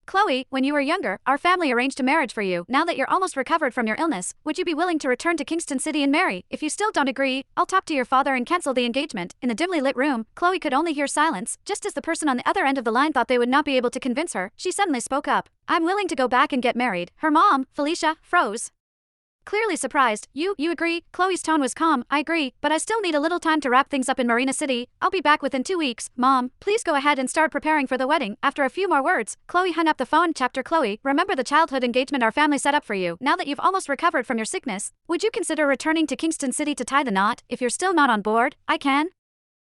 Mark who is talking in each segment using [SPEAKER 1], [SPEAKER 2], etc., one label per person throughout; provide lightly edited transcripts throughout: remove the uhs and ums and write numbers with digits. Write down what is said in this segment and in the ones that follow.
[SPEAKER 1] Chloe, when you were younger, our family arranged a marriage for you. Now that you're almost recovered from your illness, would you be willing to return to Kingston City and marry? If you still don't agree, I'll talk to your father and cancel the engagement." In the dimly lit room, Chloe could only hear silence. Just as the person on the other end of the line thought they would not be able to convince her, she suddenly spoke up. "I'm willing to go back and get married." Her mom, Felicia, froze. Clearly surprised. You agree?" Chloe's tone was calm. "I agree, but I still need a little time to wrap things up in Marina City. I'll be back within 2 weeks." "Mom, please go ahead and start preparing for the wedding." After a few more words, Chloe hung up the phone. Chapter Chloe, remember the childhood engagement our family set up for you. Now that you've almost recovered from your sickness, would you consider returning to Kingston City to tie the knot? If you're still not on board, I can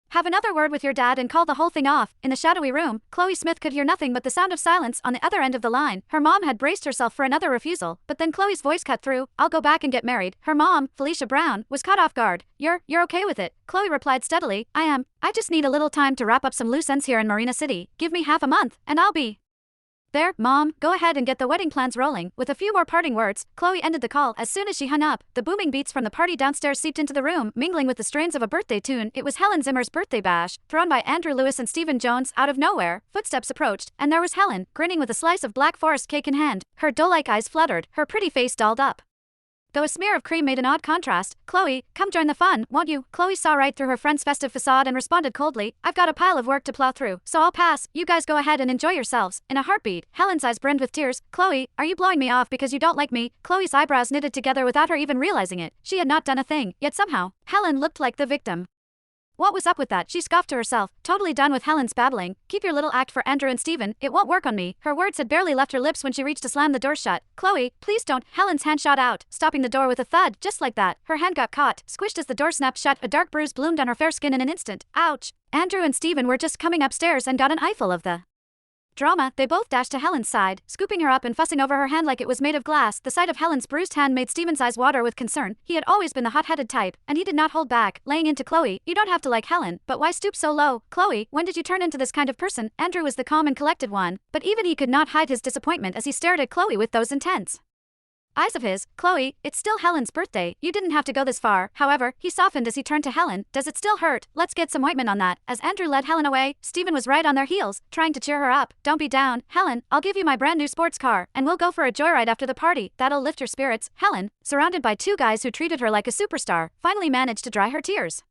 [SPEAKER 1] have another word with your dad and call the whole thing off." In the shadowy room, Chloe Smith could hear nothing but the sound of silence on the other end of the line. Her mom had braced herself for another refusal, but then Chloe's voice cut through. "I'll go back and get married." Her mom, Felicia Brown, was caught off guard. You're okay with it?" Chloe replied steadily. "I am. I just need a little time to wrap up some loose ends here in Marina City. Give me half a month, and I'll be there." "Mom, go ahead and get the wedding plans rolling." With a few more parting words, Chloe ended the call. As soon as she hung up, the booming beats from the party downstairs seeped into the room, mingling with the strains of a birthday tune. It was Helen Zimmer's birthday bash, thrown by Andrew Lewis and Stephen Jones. Out of nowhere, footsteps approached, and there was Helen, grinning with a slice of Black Forest cake in hand. Her doe-like eyes fluttered, her pretty face dolled up, though a smear of cream made an odd contrast. "Chloe, come join the fun, won't you?" Chloe saw right through her friend's festive facade and responded coldly. "I've got a pile of work to plow through, so I'll pass. You guys go ahead and enjoy yourselves." In a heartbeat, Helen's eyes brimmed with tears. "Chloe, are you blowing me off because you don't like me?" Chloe's eyebrows knitted together without her even realizing it. She had not done a thing, yet somehow, Helen looked like the victim. What was up with that? She scoffed to herself, totally done with Helen's babbling. "Keep your little act for Andrew and Stephen. It won't work on me." Her words had barely left her lips when she reached to slam the door shut. "Chloe, please don't." Helen's hand shot out, stopping the door with a thud. Just like that, her hand got caught, squished as the door snapped shut. A dark bruise bloomed on her fair skin in an instant. Ouch! Andrew and Stephen were just coming upstairs and got an eyeful of the drama. They both dashed to Helen's side, scooping her up and fussing over her hand like it was made of glass. The sight of Helen's bruised hand made Stephen's eyes water with concern. He had always been the hot-headed type, and he did not hold back, laying into Chloe. "You don't have to like Helen, but why stoop so low? Chloe, when did you turn into this kind of person?" Andrew was the calm and collected one, but even he could not hide his disappointment as he stared at Chloe with those intense eyes of his. "Chloe, it's still Helen's birthday. You didn't have to go this far." However, he softened as he turned to Helen. "Does it still hurt? Let's get some ointment on that." As Andrew led Helen away, Stephen was right on their heels, trying to cheer her up. "Don't be down, Helen. I'll give you my brand new sports car, and we'll go for a joyride after the party. That'll lift your spirits." Helen, surrounded by two guys who treated her like a superstar, finally managed to dry her tears,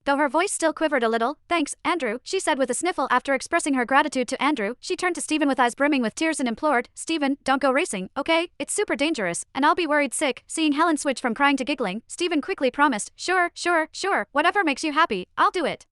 [SPEAKER 1] though her voice still quivered a little. "Thanks, Andrew," she said with a sniffle. After expressing her gratitude to Andrew, she turned to Stephen with eyes brimming with tears and implored, "Stephen, don't go racing, okay? It's super dangerous, and I'll be worried sick." Seeing Helen switch from crying to giggling, Stephen quickly promised, Sure, whatever makes you happy, I'll do it."